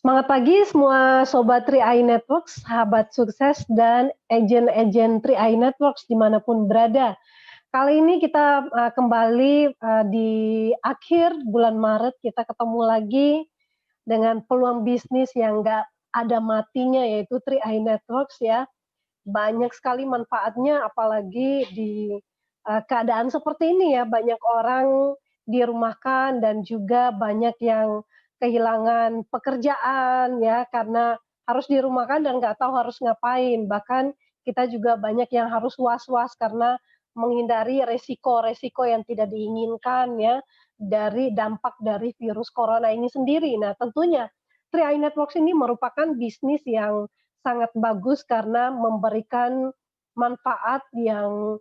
Semangat pagi semua Sobat 3i Networks, sahabat sukses dan agen-agen 3i Networks dimanapun berada. Kali ini kita kembali di akhir bulan Maret, kita ketemu lagi dengan peluang bisnis yang nggak ada matinya, yaitu 3i Networks ya. Banyak sekali manfaatnya, apalagi di keadaan seperti ini ya, banyak orang dirumahkan dan juga banyak yang kehilangan pekerjaan ya, karena harus dirumahkan dan nggak tahu harus ngapain. Bahkan kita juga banyak yang harus was-was karena menghindari resiko-resiko yang tidak diinginkan ya, dari dampak dari virus corona ini sendiri. Nah tentunya 3i Networks ini merupakan bisnis yang sangat bagus karena memberikan manfaat yang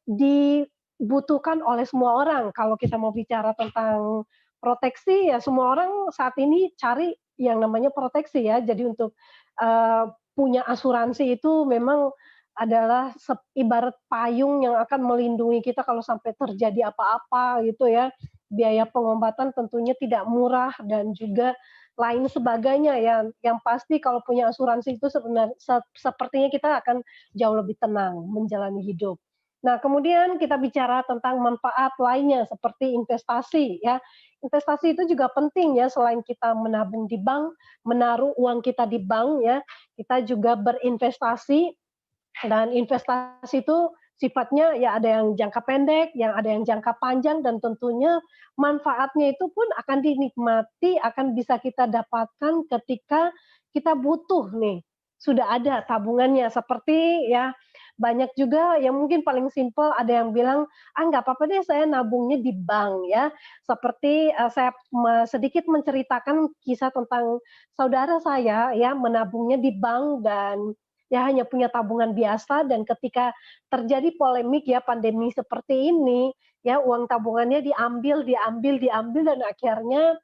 dibutuhkan oleh semua orang. Kalau kita mau bicara tentang proteksi, ya semua orang saat ini cari yang namanya proteksi ya. Jadi untuk punya asuransi itu memang adalah ibarat payung yang akan melindungi kita kalau sampai terjadi apa-apa gitu ya. Biaya pengobatan tentunya tidak murah dan juga lain sebagainya ya. Yang pasti kalau punya asuransi itu sepertinya kita akan jauh lebih tenang menjalani hidup. Nah, kemudian kita bicara tentang manfaat lainnya seperti investasi ya. Investasi itu juga penting ya, selain kita menabung di bank, menaruh uang kita di bank ya, kita juga berinvestasi dan investasi itu sifatnya ya ada yang jangka pendek, yang ada yang jangka panjang dan tentunya manfaatnya itu pun akan dinikmati, akan bisa kita dapatkan ketika kita butuh nih. Sudah ada tabungannya seperti ya banyak juga yang mungkin paling simpel ada yang bilang, "Ah, nggak apa-apa deh saya nabungnya di bank," ya. Seperti, saya sedikit menceritakan kisah tentang saudara saya ya menabungnya di bank dan ya hanya punya tabungan biasa dan ketika terjadi polemik ya pandemi seperti ini, ya uang tabungannya diambil diambil diambil dan akhirnya,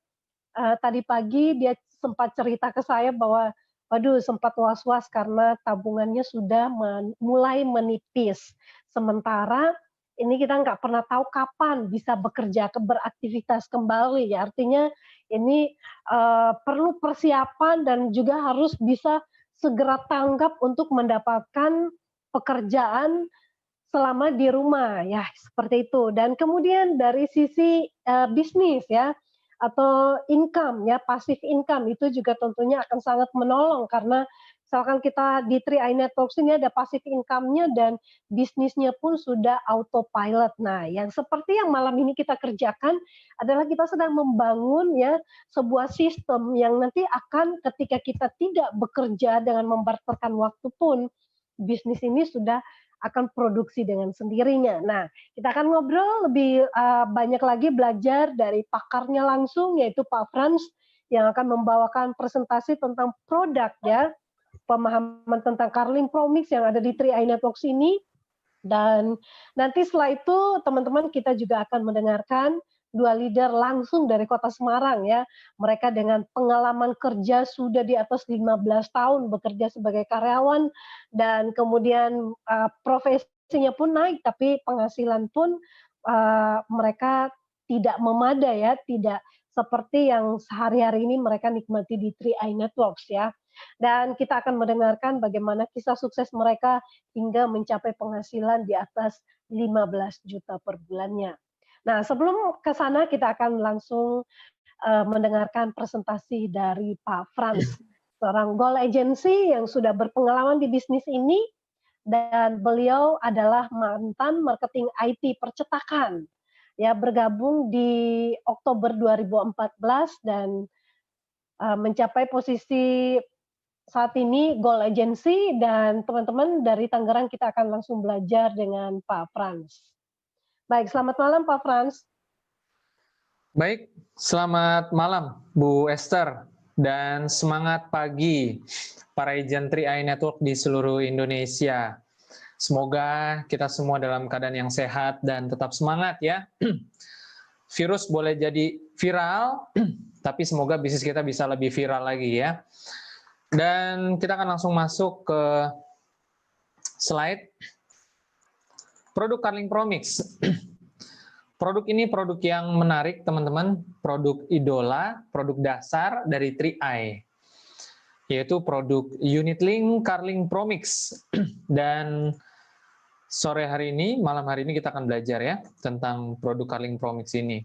tadi pagi dia sempat cerita ke saya bahwa, waduh sempat was-was karena tabungannya sudah mulai menipis. Sementara ini kita nggak pernah tahu kapan bisa bekerja, beraktivitas kembali ya, artinya ini, perlu persiapan dan juga harus bisa segera tanggap untuk mendapatkan pekerjaan selama di rumah, ya seperti itu. Dan kemudian dari sisi, bisnis ya, atau income ya, passive income itu juga tentunya akan sangat menolong karena misalkan kita di 3i Networks ini ada passive income-nya dan bisnisnya pun sudah autopilot. Nah, yang seperti yang malam ini kita kerjakan adalah kita sedang membangun ya sebuah sistem yang nanti akan ketika kita tidak bekerja dengan membarterkan waktu pun, bisnis ini sudah akan produksi dengan sendirinya. Nah, kita akan ngobrol lebih banyak lagi belajar dari pakarnya langsung, yaitu Pak Frans, yang akan membawakan presentasi tentang produk ya, pemahaman tentang Carling Promix yang ada di 3i Networks ini. Dan nanti setelah itu teman-teman kita juga akan mendengarkan dua leader langsung dari Kota Semarang ya. Mereka dengan pengalaman kerja sudah di atas 15 tahun bekerja sebagai karyawan dan kemudian profesinya pun naik tapi penghasilan pun mereka tidak memadai ya, tidak seperti yang sehari-hari ini mereka nikmati di 3i Networks ya. Dan kita akan mendengarkan bagaimana kisah sukses mereka hingga mencapai penghasilan di atas 15 juta per bulannya. Nah, sebelum ke sana kita akan langsung mendengarkan presentasi dari Pak Frans, seorang goal agency yang sudah berpengalaman di bisnis ini dan beliau adalah mantan marketing IT percetakan. Ya, bergabung di Oktober 2014 dan mencapai posisi saat ini goal agency dan teman-teman dari Tangerang kita akan langsung belajar dengan Pak Frans. Baik, selamat malam Pak Frans. Baik, selamat malam Bu Esther dan semangat pagi para agent 3i Network di seluruh Indonesia. Semoga kita semua dalam keadaan yang sehat dan tetap semangat ya. Virus boleh jadi viral, tapi semoga bisnis kita bisa lebih viral lagi ya. Dan kita akan langsung masuk ke slide produk Carling Promix. Produk ini produk yang menarik, teman-teman. Produk idola, produk dasar dari 3i, yaitu produk Unit-Link Carling Promix. Dan sore hari ini, malam hari ini kita akan belajar ya tentang produk Carling Promix ini.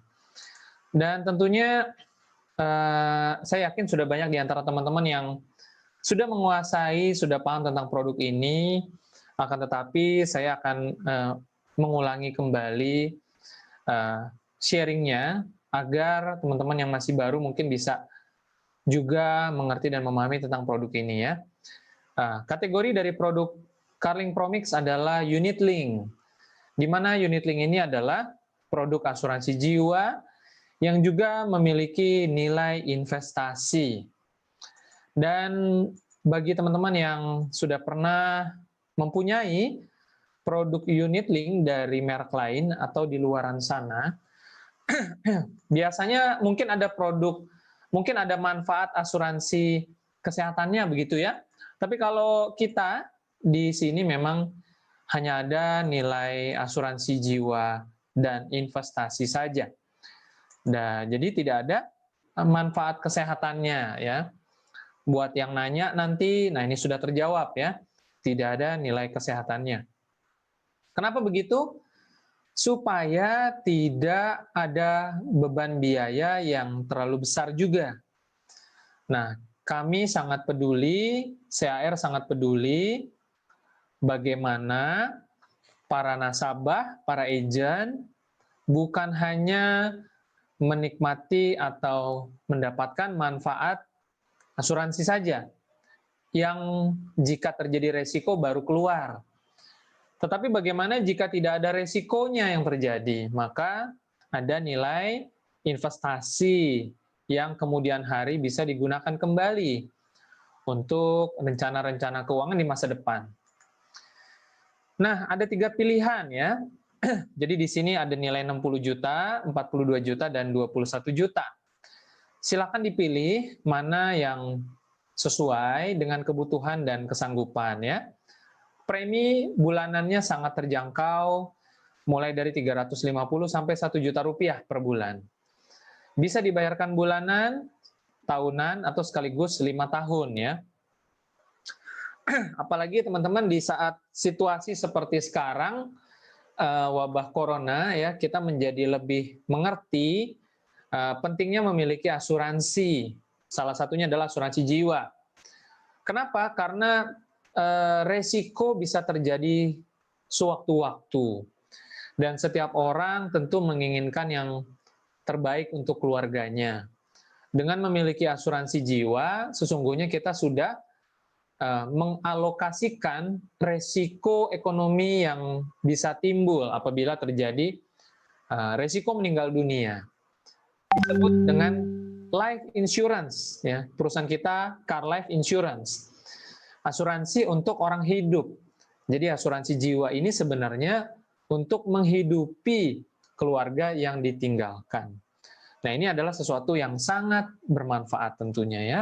Dan tentunya saya yakin sudah banyak di antara teman-teman yang sudah menguasai, sudah paham tentang produk ini. Akan tetapi saya akan mengulangi kembali sharingnya agar teman-teman yang masih baru mungkin bisa juga mengerti dan memahami tentang produk ini ya. Kategori dari produk Carling Promix adalah Unit-Link, di mana Unit-Link ini adalah produk asuransi jiwa yang juga memiliki nilai investasi. Dan bagi teman-teman yang sudah pernah mempunyai produk Unit-Link dari merek lain atau di luaran sana, biasanya mungkin ada produk, mungkin ada manfaat asuransi kesehatannya begitu ya. Tapi kalau kita di sini memang hanya ada nilai asuransi jiwa dan investasi saja. Nah, jadi tidak ada manfaat kesehatannya ya. Buat yang nanya nanti, nah ini sudah terjawab ya. Tidak ada nilai kesehatannya. Kenapa begitu? Supaya tidak ada beban biaya yang terlalu besar juga. Nah, kami sangat peduli, CAR sangat peduli bagaimana para nasabah, para agen bukan hanya menikmati atau mendapatkan manfaat asuransi saja, yang jika terjadi resiko baru keluar. Tetapi bagaimana jika tidak ada resikonya yang terjadi? Maka ada nilai investasi yang kemudian hari bisa digunakan kembali untuk rencana-rencana keuangan di masa depan. Nah, ada 3 pilihan ya. Jadi di sini ada nilai 60 juta, 42 juta, dan 21 juta. Silakan dipilih mana yang sesuai dengan kebutuhan dan kesanggupan ya. Premi bulanannya sangat terjangkau, mulai dari 350 sampai 1 juta rupiah per bulan. Bisa dibayarkan bulanan, tahunan, atau sekaligus 5 tahun ya. Apalagi teman-teman di saat situasi seperti sekarang, wabah corona ya, kita menjadi lebih mengerti pentingnya memiliki asuransi. Salah satunya adalah asuransi jiwa. Kenapa? Karena resiko bisa terjadi sewaktu-waktu. Dan setiap orang tentu menginginkan yang terbaik untuk keluarganya. Dengan memiliki asuransi jiwa, sesungguhnya kita sudah mengalokasikan resiko ekonomi yang bisa timbul apabila terjadi resiko meninggal dunia. Disebut dengan life insurance, ya. Perusahaan kita Car Life Insurance. Asuransi untuk orang hidup. Jadi asuransi jiwa ini sebenarnya untuk menghidupi keluarga yang ditinggalkan. Nah, ini adalah sesuatu yang sangat bermanfaat tentunya ya.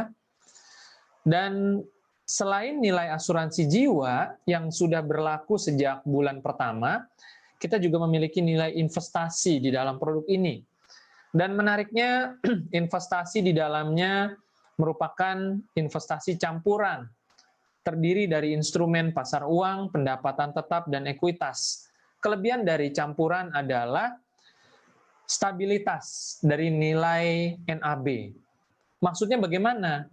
Dan selain nilai asuransi jiwa yang sudah berlaku sejak bulan pertama, kita juga memiliki nilai investasi di dalam produk ini. Dan menariknya, investasi di dalamnya merupakan investasi campuran, terdiri dari instrumen pasar uang, pendapatan tetap, dan ekuitas. Kelebihan dari campuran adalah stabilitas dari nilai NAB. Maksudnya bagaimana?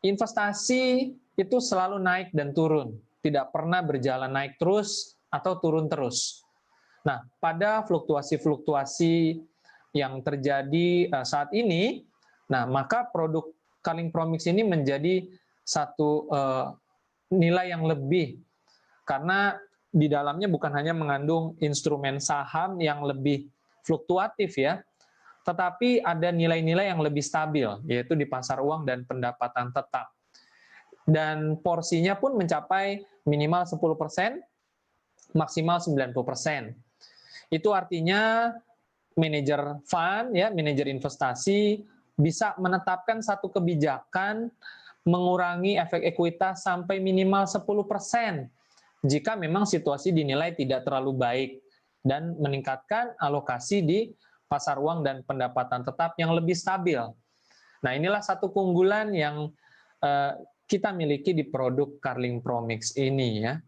Investasi itu selalu naik dan turun, tidak pernah berjalan naik terus atau turun terus. Nah, pada fluktuasi-fluktuasi yang terjadi saat ini, nah maka produk Carling Promix ini menjadi satu nilai yang lebih, karena di dalamnya bukan hanya mengandung instrumen saham yang lebih fluktuatif ya, tetapi ada nilai-nilai yang lebih stabil, yaitu di pasar uang dan pendapatan tetap. Dan porsinya pun mencapai minimal 10%, maksimal 90%. Itu artinya manajer fund, ya, manajer investasi bisa menetapkan satu kebijakan mengurangi efek ekuitas sampai minimal 10% jika memang situasi dinilai tidak terlalu baik. dan meningkatkan alokasi di pasar uang dan pendapatan tetap yang lebih stabil. Nah, inilah satu keunggulan yang kita miliki di produk Carling Promix ini ya.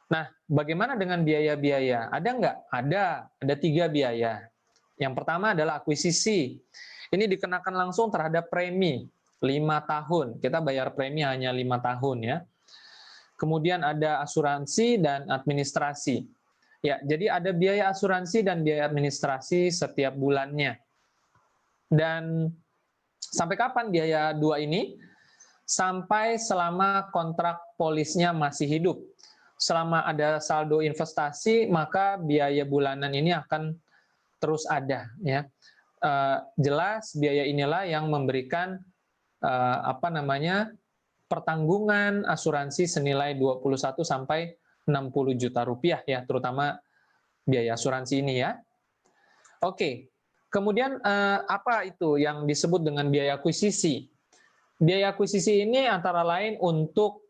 Nah, bagaimana dengan biaya-biaya? Ada nggak? Ada 3 biaya. Yang pertama adalah akuisisi. Ini dikenakan langsung terhadap premi 5 tahun. Kita bayar premi hanya 5 tahun ya. Kemudian ada asuransi dan administrasi. Ya, jadi ada biaya asuransi dan biaya administrasi setiap bulannya. Dan sampai kapan biaya 2 ini? Sampai selama kontrak polisnya masih hidup. Selama ada saldo investasi, maka biaya bulanan ini akan terus ada ya. Jelas biaya inilah yang memberikan pertanggungan asuransi senilai 21 sampai 60 juta rupiah ya, terutama biaya asuransi ini ya. Oke. Kemudian apa itu yang disebut dengan biaya akuisisi? Biaya akuisisi ini antara lain untuk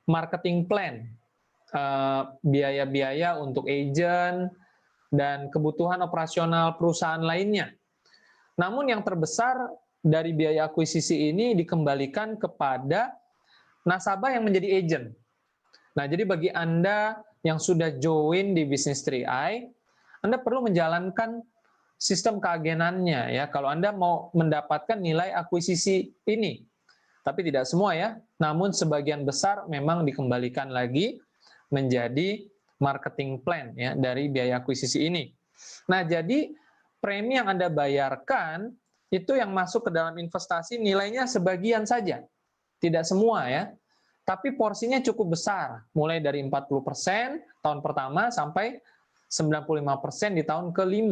marketing plan, biaya-biaya untuk agent dan kebutuhan operasional perusahaan lainnya. Namun yang terbesar dari biaya akuisisi ini dikembalikan kepada nasabah yang menjadi agent. Nah, jadi bagi Anda yang sudah join di Business 3i, Anda perlu menjalankan sistem keagenannya ya. Kalau Anda mau mendapatkan nilai akuisisi ini, tapi tidak semua ya. Namun sebagian besar memang dikembalikan lagi menjadi marketing plan ya dari biaya akuisisi ini. Nah, jadi premi yang Anda bayarkan itu yang masuk ke dalam investasi nilainya sebagian saja. Tidak semua ya. Tapi porsinya cukup besar, mulai dari 40% tahun pertama sampai 95% di tahun ke-5.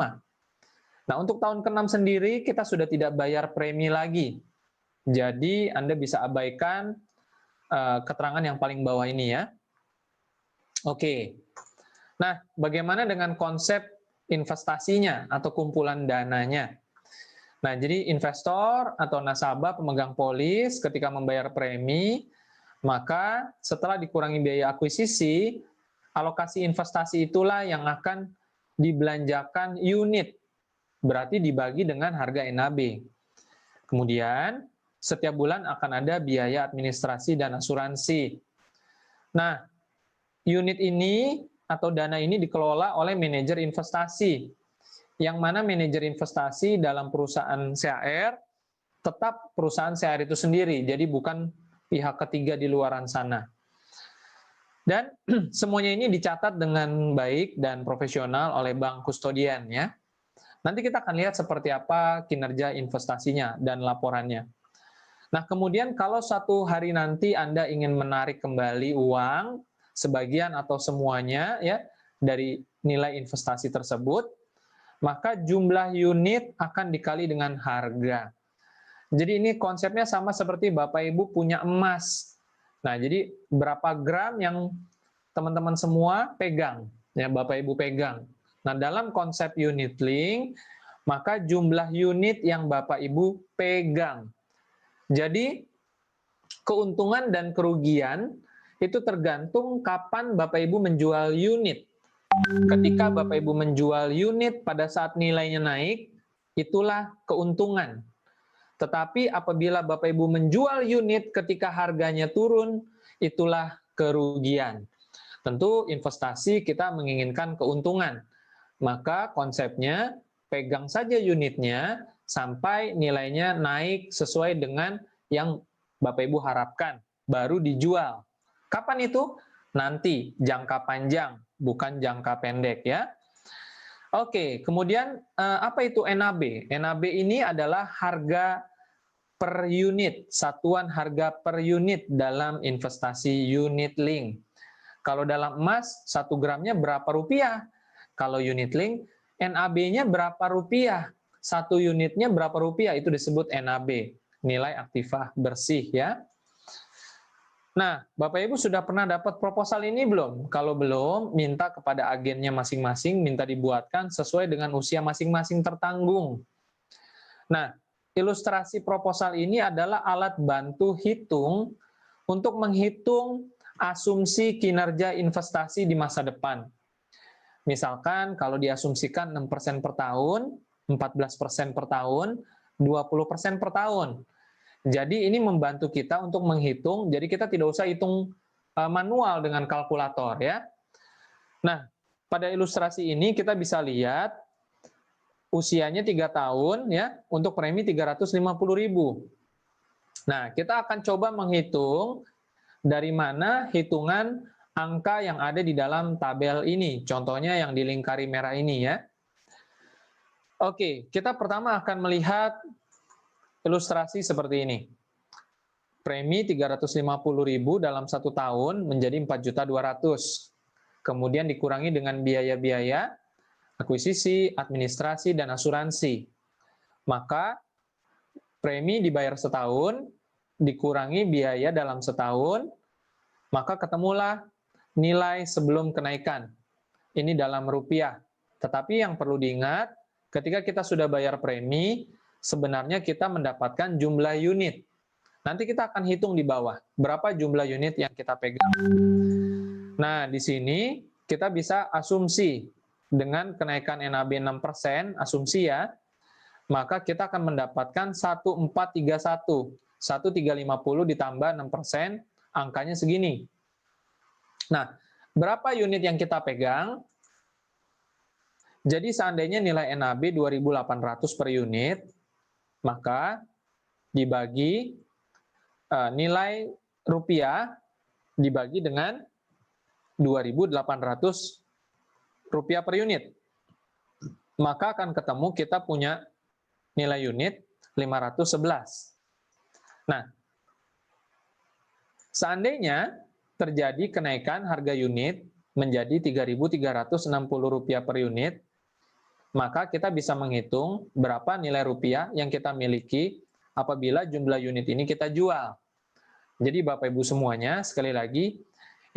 Nah, untuk tahun ke-6 sendiri kita sudah tidak bayar premi lagi. Jadi Anda bisa abaikan keterangan yang paling bawah ini ya. Oke. Nah, bagaimana dengan konsep investasinya atau kumpulan dananya? Nah, jadi investor atau nasabah pemegang polis ketika membayar premi, maka setelah dikurangi biaya akuisisi, alokasi investasi itulah yang akan dibelanjakan unit, berarti dibagi dengan harga NAB. Kemudian, setiap bulan akan ada biaya administrasi dan asuransi. Nah, unit ini atau dana ini dikelola oleh manajer investasi, yang mana manajer investasi dalam perusahaan CAR tetap perusahaan CAR itu sendiri, jadi bukan pihak ketiga di luaran sana. Dan semuanya ini dicatat dengan baik dan profesional oleh bank kustodian ya. Nanti kita akan lihat seperti apa kinerja investasinya dan laporannya. Nah, kemudian kalau suatu hari nanti Anda ingin menarik kembali uang sebagian atau semuanya ya dari nilai investasi tersebut, maka jumlah unit akan dikali dengan harga. Jadi ini konsepnya sama seperti Bapak Ibu punya emas. Nah, jadi berapa gram yang teman-teman semua pegang, ya Bapak Ibu pegang. Nah, dalam konsep unit link, maka jumlah unit yang Bapak Ibu pegang. Jadi keuntungan dan kerugian itu tergantung kapan Bapak Ibu menjual unit. Ketika Bapak Ibu menjual unit pada saat nilainya naik, itulah keuntungan. Tetapi apabila Bapak Ibu menjual unit ketika harganya turun, itulah kerugian. Tentu investasi kita menginginkan keuntungan. Maka konsepnya pegang saja unitnya sampai nilainya naik sesuai dengan yang Bapak Ibu harapkan, baru dijual. Kapan itu? Nanti, jangka panjang, bukan jangka pendek ya. Oke, kemudian apa itu NAB? NAB ini adalah harga per unit, satuan harga per unit dalam investasi unit link. Kalau dalam emas, 1 gramnya berapa rupiah? Kalau unit link, NAB-nya berapa rupiah? 1 unitnya berapa rupiah? Itu disebut NAB, nilai aktiva bersih ya. Nah, Bapak Ibu sudah pernah dapat proposal ini belum? Kalau belum, minta kepada agennya masing-masing, minta dibuatkan sesuai dengan usia masing-masing tertanggung. Nah, ilustrasi proposal ini adalah alat bantu hitung untuk menghitung asumsi kinerja investasi di masa depan. Misalkan kalau diasumsikan 6% per tahun, 14% per tahun, 20% per tahun. Jadi ini membantu kita untuk menghitung, jadi kita tidak usah hitung manual dengan kalkulator ya. Nah, pada ilustrasi ini kita bisa lihat usianya 3 tahun ya, untuk premi 350.000. Nah, kita akan coba menghitung dari mana hitungan angka yang ada di dalam tabel ini. Contohnya yang dilingkari merah ini ya. Oke, kita pertama akan melihat ilustrasi seperti ini. Premi 350.000 dalam 1 tahun menjadi 4.200.000. Kemudian dikurangi dengan biaya-biaya, akuisisi, administrasi, dan asuransi. Maka premi dibayar setahun, dikurangi biaya dalam setahun, maka ketemulah nilai sebelum kenaikan. Ini dalam rupiah. Tetapi yang perlu diingat, ketika kita sudah bayar premi, sebenarnya kita mendapatkan jumlah unit. Nanti kita akan hitung di bawah, berapa jumlah unit yang kita pegang. Nah, di sini kita bisa asumsi, dengan kenaikan NAB 6%, asumsi ya, maka kita akan mendapatkan 1431. 1350 ditambah 6%, angkanya segini. Nah, berapa unit yang kita pegang? Jadi seandainya nilai NAB 2.800 per unit, maka dibagi nilai rupiah dibagi dengan 2.800 rupiah per unit. Maka akan ketemu kita punya nilai unit 511. Nah, seandainya terjadi kenaikan harga unit menjadi Rp3.360 per unit, maka kita bisa menghitung berapa nilai rupiah yang kita miliki apabila jumlah unit ini kita jual. Jadi Bapak Ibu semuanya, sekali lagi,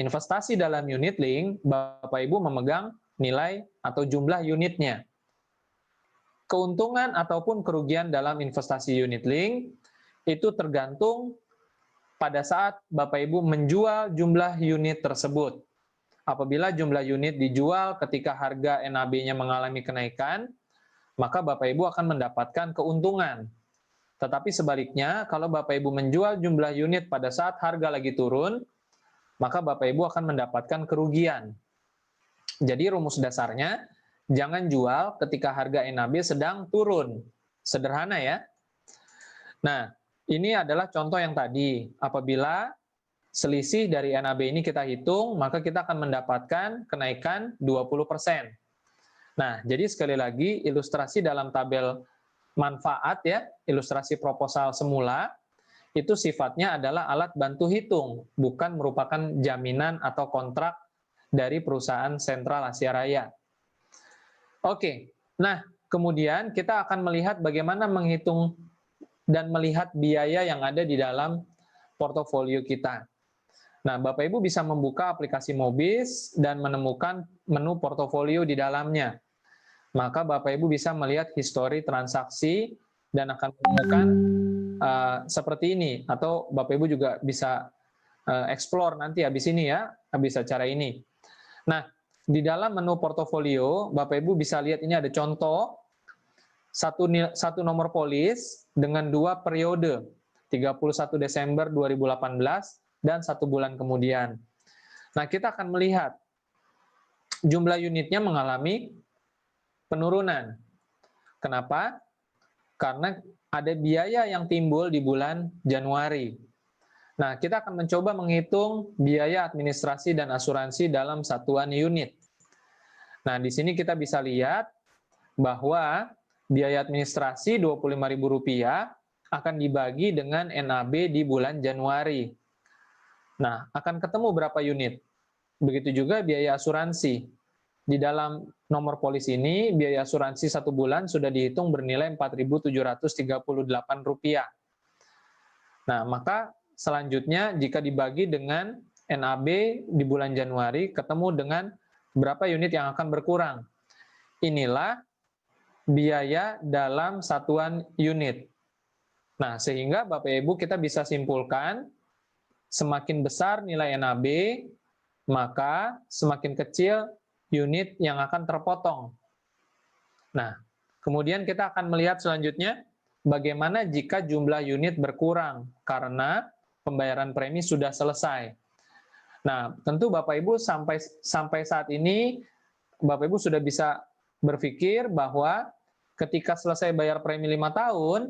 investasi dalam unit link, Bapak Ibu memegang nilai atau jumlah unitnya. Keuntungan ataupun kerugian dalam investasi unit link itu tergantung pada saat Bapak Ibu menjual jumlah unit tersebut. Apabila jumlah unit dijual ketika harga NAB-nya mengalami kenaikan, maka Bapak Ibu akan mendapatkan keuntungan. Tetapi sebaliknya, kalau Bapak Ibu menjual jumlah unit pada saat harga lagi turun, maka Bapak Ibu akan mendapatkan kerugian. Jadi rumus dasarnya, jangan jual ketika harga NAB sedang turun. Sederhana ya. Nah, ini adalah contoh yang tadi. Apabila selisih dari NAB ini kita hitung, maka kita akan mendapatkan kenaikan 20%. Nah, jadi sekali lagi, ilustrasi dalam tabel manfaat ya, ilustrasi proposal semula, itu sifatnya adalah alat bantu hitung, bukan merupakan jaminan atau kontrak dari perusahaan Sentral Asia Raya. Oke, nah kemudian kita akan melihat bagaimana menghitung dan melihat biaya yang ada di dalam portofolio kita. Nah, Bapak Ibu bisa membuka aplikasi Mobis dan menemukan menu portofolio di dalamnya. Maka Bapak Ibu bisa melihat histori transaksi dan akan menemukan seperti ini. Atau Bapak Ibu juga bisa explore nanti habis ini ya, habis acara ini. Nah, di dalam menu portofolio, Bapak Ibu bisa lihat ini ada contoh satu nomor polis dengan 2 periode, 31 Desember 2018 dan 1 bulan kemudian. Nah, kita akan melihat jumlah unitnya mengalami penurunan. Kenapa? Karena ada biaya yang timbul di bulan Januari. Nah, kita akan mencoba menghitung biaya administrasi dan asuransi dalam satuan unit. Nah, di sini kita bisa lihat bahwa biaya administrasi Rp25.000 akan dibagi dengan NAB di bulan Januari. Nah, akan ketemu berapa unit? Begitu juga biaya asuransi. Di dalam nomor polis ini, biaya asuransi 1 bulan sudah dihitung bernilai Rp4.738. Nah, maka selanjutnya jika dibagi dengan NAB di bulan Januari, ketemu dengan berapa unit yang akan berkurang. Inilah biaya dalam satuan unit. Nah, sehingga Bapak Ibu kita bisa simpulkan, semakin besar nilai NAB, maka semakin kecil unit yang akan terpotong. Nah, kemudian kita akan melihat selanjutnya bagaimana jika jumlah unit berkurang karena pembayaran premi sudah selesai. Nah, tentu Bapak Ibu sampai saat ini Bapak Ibu sudah bisa berpikir bahwa ketika selesai bayar premi 5 tahun,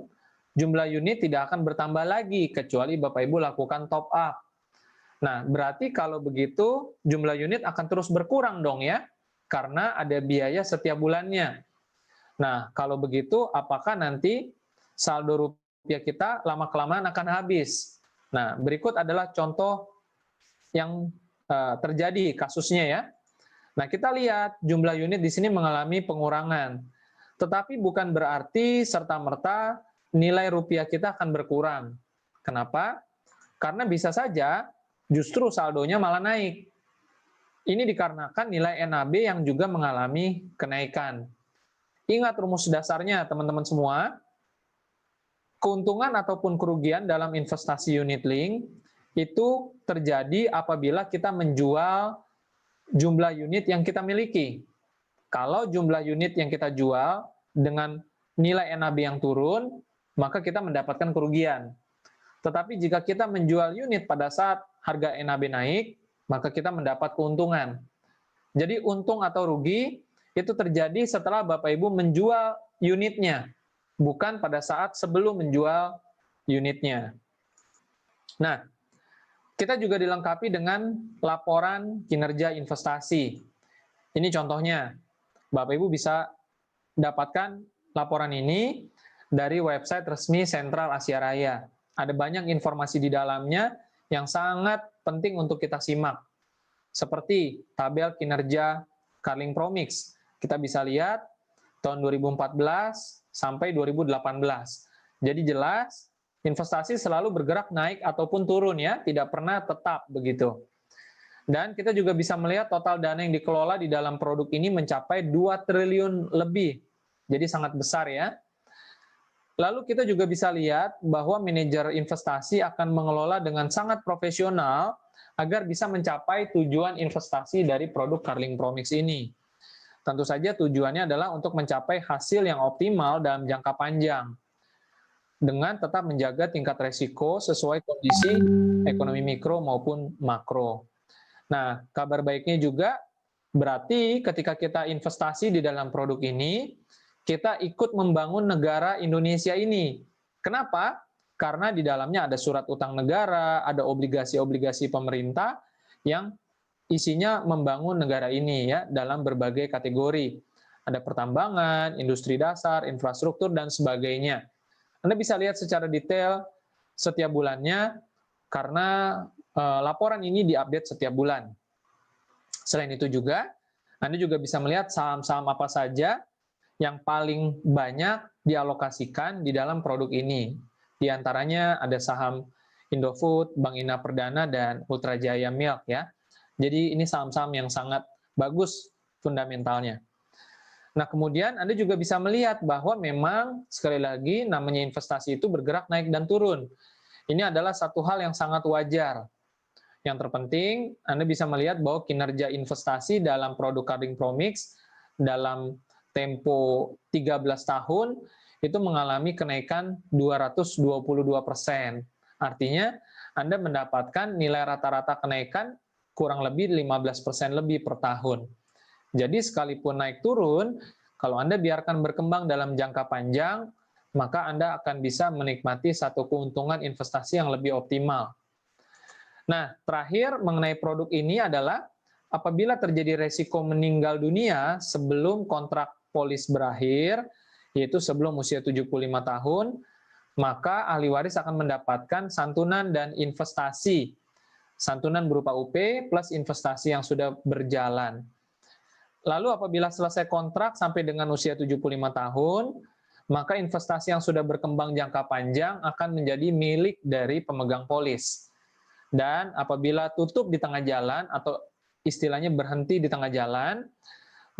jumlah unit tidak akan bertambah lagi kecuali Bapak Ibu lakukan top up. Nah, berarti kalau begitu jumlah unit akan terus berkurang dong ya, karena ada biaya setiap bulannya. Nah, kalau begitu apakah nanti saldo rupiah kita lama-kelamaan akan habis? Nah, berikut adalah contoh yang terjadi kasusnya ya. Nah, kita lihat jumlah unit di sini mengalami pengurangan. Tetapi bukan berarti serta-merta nilai rupiah kita akan berkurang. Kenapa? Karena bisa saja justru saldonya malah naik. Ini dikarenakan nilai NAB yang juga mengalami kenaikan. Ingat rumus dasarnya, teman-teman semua. Keuntungan ataupun kerugian dalam investasi unit link itu terjadi apabila kita menjual jumlah unit yang kita miliki. Kalau jumlah unit yang kita jual dengan nilai NAB yang turun, maka kita mendapatkan kerugian. Tetapi jika kita menjual unit pada saat harga NAB naik, maka kita mendapat keuntungan. Jadi untung atau rugi itu terjadi setelah Bapak Ibu menjual unitnya, bukan pada saat sebelum menjual unitnya. Nah, kita juga dilengkapi dengan laporan kinerja investasi. Ini contohnya, Bapak Ibu bisa dapatkan laporan ini dari website resmi Sentral Asia Raya. Ada banyak informasi di dalamnya yang sangat penting untuk kita simak. Seperti tabel kinerja Carling Promix. Kita bisa lihat tahun 2014 sampai 2018. Jadi jelas investasi selalu bergerak naik ataupun turun ya, tidak pernah tetap begitu. Dan kita juga bisa melihat total dana yang dikelola di dalam produk ini mencapai 2 triliun lebih. Jadi sangat besar ya. Lalu kita juga bisa lihat bahwa manajer investasi akan mengelola dengan sangat profesional agar bisa mencapai tujuan investasi dari produk Carling Promix ini. Tentu saja tujuannya adalah untuk mencapai hasil yang optimal dalam jangka panjang, dengan tetap menjaga tingkat resiko sesuai kondisi ekonomi mikro maupun makro. Nah, kabar baiknya juga berarti ketika kita investasi di dalam produk ini, kita ikut membangun negara Indonesia ini. Kenapa? Karena di dalamnya ada surat utang negara, ada obligasi-obligasi pemerintah yang isinya membangun negara ini ya dalam berbagai kategori. Ada pertambangan, industri dasar, infrastruktur, dan sebagainya. Anda bisa lihat secara detail setiap bulannya karena laporan ini diupdate setiap bulan. Selain itu juga, Anda juga bisa melihat saham-saham apa saja yang paling banyak dialokasikan di dalam produk ini. Di antaranya ada saham Indofood, Bank Ina Perdana, dan Ultra Jaya Milk ya. Jadi ini saham-saham yang sangat bagus fundamentalnya. Nah, kemudian Anda juga bisa melihat bahwa memang sekali lagi namanya investasi itu bergerak naik dan turun. Ini adalah satu hal yang sangat wajar. Yang terpenting, Anda bisa melihat bahwa kinerja investasi dalam produk Carling Promix dalam tempo 13 tahun itu mengalami kenaikan 222%. Artinya, Anda mendapatkan nilai rata-rata kenaikan kurang lebih 15% lebih per tahun. Jadi sekalipun naik turun, kalau Anda biarkan berkembang dalam jangka panjang, maka Anda akan bisa menikmati satu keuntungan investasi yang lebih optimal. Nah, terakhir mengenai produk ini adalah apabila terjadi resiko meninggal dunia sebelum kontrak polis berakhir, yaitu sebelum usia 75 tahun, maka ahli waris akan mendapatkan santunan dan investasi. Santunan berupa UP plus investasi yang sudah berjalan. Lalu apabila selesai kontrak sampai dengan usia 75 tahun, maka investasi yang sudah berkembang jangka panjang akan menjadi milik dari pemegang polis. Dan apabila tutup di tengah jalan atau istilahnya berhenti di tengah jalan,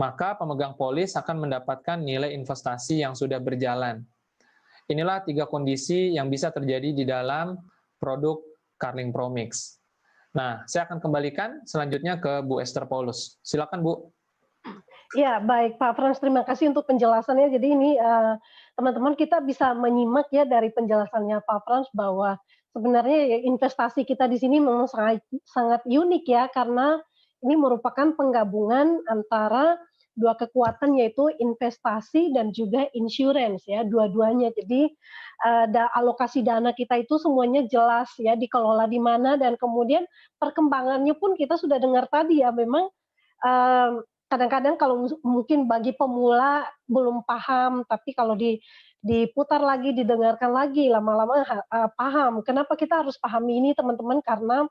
maka pemegang polis akan mendapatkan nilai investasi yang sudah berjalan. Inilah 3 kondisi yang bisa terjadi di dalam produk Carling Promix. Nah, saya akan kembalikan selanjutnya ke Bu Esther Paulus. Silakan, Bu. Ya, baik Pak Frans, terima kasih untuk penjelasannya. Jadi ini, teman-teman kita bisa menyimak ya dari penjelasannya Pak Frans bahwa sebenarnya ya investasi kita di sini memang sangat sangat unik ya, karena ini merupakan penggabungan antara 2 kekuatan yaitu investasi dan juga insurance ya, dua-duanya. Jadi, alokasi dana kita itu semuanya jelas ya, dikelola di mana dan kemudian perkembangannya pun kita sudah dengar tadi ya, memang, kadang-kadang kalau mungkin bagi pemula belum paham, tapi kalau diputar lagi, didengarkan lagi, lama-lama paham. Kenapa kita harus pahami ini teman-teman, karena,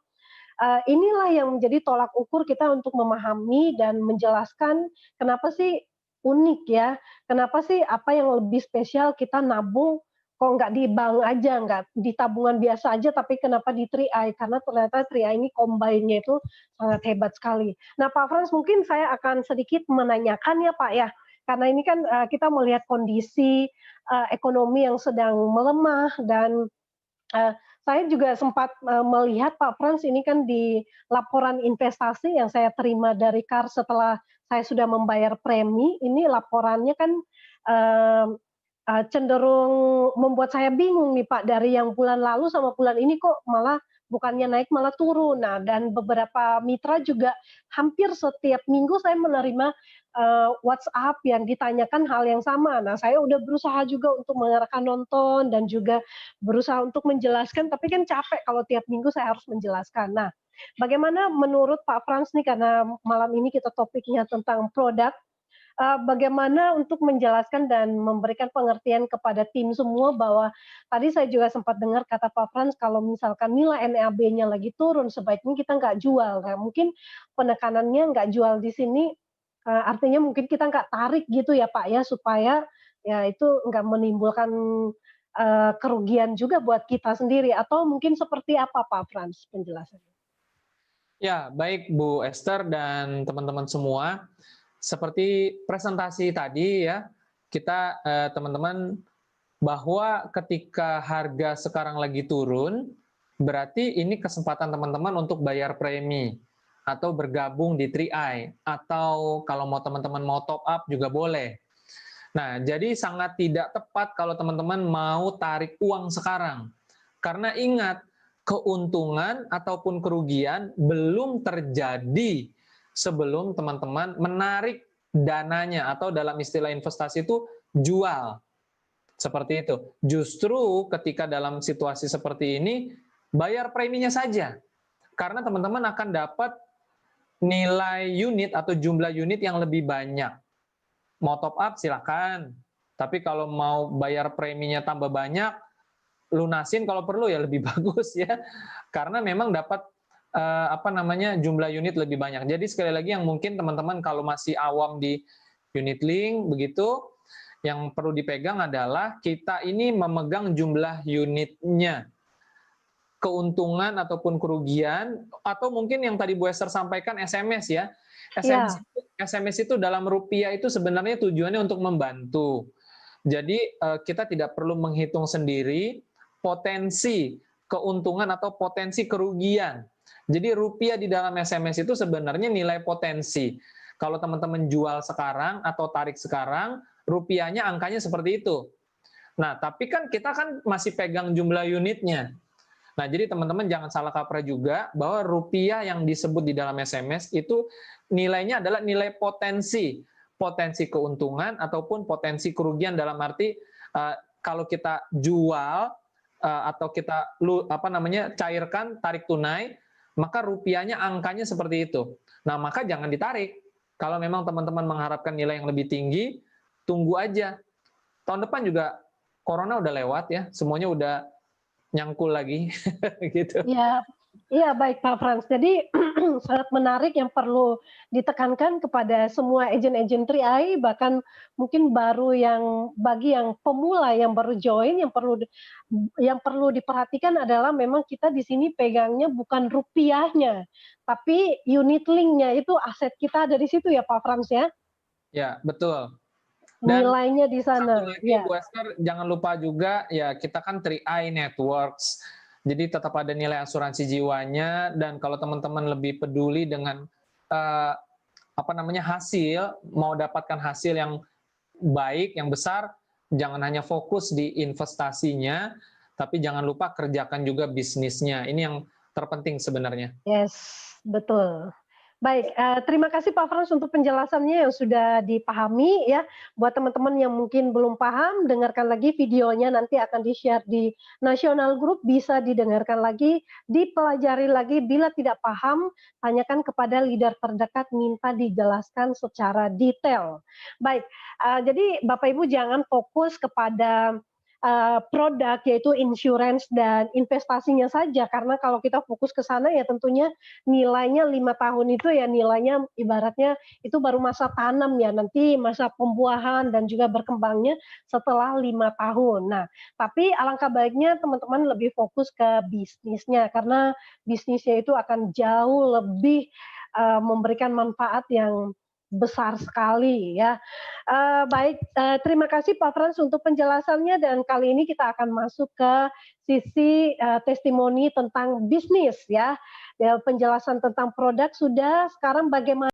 inilah yang menjadi tolak ukur kita untuk memahami dan menjelaskan kenapa sih unik ya, kenapa sih apa yang lebih spesial kita nabung kok nggak di bank aja, nggak di tabungan biasa aja, tapi kenapa di 3i, karena ternyata 3i ini combine-nya itu sangat hebat sekali. Nah, Pak Frans, mungkin saya akan sedikit menanyakan ya, Pak, ya, karena ini kan, kita melihat kondisi, ekonomi yang sedang melemah dan, saya juga sempat, melihat Pak Frans ini kan di laporan investasi yang saya terima dari KAR setelah saya sudah membayar premi, ini laporannya kan, eee cenderung membuat saya bingung nih, Pak, dari yang bulan lalu sama bulan ini kok malah bukannya naik malah turun. Nah, dan beberapa mitra juga hampir setiap minggu saya menerima, WhatsApp yang ditanyakan hal yang sama. Nah, saya udah berusaha juga untuk mengarahkan nonton dan juga berusaha untuk menjelaskan, tapi kan capek kalau tiap minggu saya harus menjelaskan. Nah, bagaimana menurut Pak Frans nih, karena malam ini kita topiknya tentang produk, bagaimana untuk menjelaskan dan memberikan pengertian kepada tim semua bahwa tadi saya juga sempat dengar kata Pak Frans kalau misalkan nilai NAB-nya lagi turun, sebaiknya kita nggak jual. Nah, mungkin penekanannya nggak jual di sini, artinya mungkin kita nggak tarik gitu ya, Pak, ya, supaya ya itu nggak menimbulkan, kerugian juga buat kita sendiri atau mungkin seperti apa Pak Frans penjelasannya? Ya, baik Bu Esther dan teman-teman semua. Seperti presentasi tadi ya, kita teman-teman bahwa ketika harga sekarang lagi turun, berarti ini kesempatan teman-teman untuk bayar premi atau bergabung di 3i atau kalau mau teman-teman mau top up juga boleh. Nah, jadi sangat tidak tepat kalau teman-teman mau tarik uang sekarang. Karena ingat, keuntungan ataupun kerugian belum terjadi sebelum teman-teman menarik dananya atau dalam istilah investasi itu jual. Seperti itu. Justru ketika dalam situasi seperti ini, bayar preminya saja. Karena teman-teman akan dapat nilai unit atau jumlah unit yang lebih banyak. Mau top up silakan. Tapi kalau mau bayar preminya tambah banyak, lunasin kalau perlu ya lebih bagus ya. Karena memang dapat jumlah unit lebih banyak. Jadi sekali lagi yang mungkin teman-teman kalau masih awam di unit link begitu, yang perlu dipegang adalah kita ini memegang jumlah unitnya. Keuntungan ataupun kerugian, atau mungkin yang tadi Bu Esther sampaikan SMS ya. SMS, Iya, SMS itu dalam rupiah itu sebenarnya tujuannya untuk membantu. Jadi kita tidak perlu menghitung sendiri potensi keuntungan atau potensi kerugian. Jadi rupiah di dalam SMS itu sebenarnya nilai potensi. Kalau teman-teman jual sekarang atau tarik sekarang, rupiahnya angkanya seperti itu. Nah, tapi kan kita kan masih pegang jumlah unitnya. Nah, jadi teman-teman jangan salah kaprah juga bahwa rupiah yang disebut di dalam SMS itu nilainya adalah nilai potensi, potensi keuntungan ataupun potensi kerugian dalam arti kalau kita jual atau kita cairkan tarik tunai, maka rupiahnya angkanya seperti itu. Nah, maka jangan ditarik. Kalau memang teman-teman mengharapkan nilai yang lebih tinggi, tunggu aja. Tahun depan juga corona udah lewat ya, semuanya udah nyangkul lagi gitu. iya, iya, baik Pak Frans. Jadi sangat menarik yang perlu ditekankan kepada semua agen-agen 3i, bahkan mungkin baru yang bagi yang pemula yang baru join, yang perlu diperhatikan adalah memang kita di sini pegangnya bukan rupiahnya, tapi unit link-nya, itu aset kita ada di situ ya Pak Frans ya? Ya, betul. Dan Nilainya di satu sana, lagi ya. Bu Esther, jangan lupa juga ya kita kan 3i Networks. Jadi tetap ada nilai asuransi jiwanya dan kalau teman-teman lebih peduli dengan uh, hasil, mau dapatkan hasil yang baik, yang besar, jangan hanya fokus di investasinya, tapi jangan lupa kerjakan juga bisnisnya. Ini yang terpenting sebenarnya. Yes, betul. Baik, terima kasih Pak Frans untuk penjelasannya yang sudah dipahami ya. Buat teman-teman yang mungkin belum paham, dengarkan lagi videonya nanti akan di-share di National Group, bisa didengarkan lagi, dipelajari lagi. Bila tidak paham, tanyakan kepada leader terdekat, minta dijelaskan secara detail. Baik, jadi Bapak Ibu jangan fokus kepada produk yaitu insurance dan investasinya saja, karena kalau kita fokus ke sana ya tentunya nilainya 5 tahun itu ya nilainya ibaratnya itu baru masa tanam ya, nanti masa pembuahan dan juga berkembangnya setelah 5 tahun. Nah, tapi alangkah baiknya teman-teman lebih fokus ke bisnisnya, karena bisnisnya itu akan jauh lebih memberikan manfaat yang besar sekali ya. Baik, terima kasih Pak Frans untuk penjelasannya dan kali ini kita akan masuk ke sisi testimoni tentang bisnis ya. Ya, penjelasan tentang produk sudah, sekarang bagaimana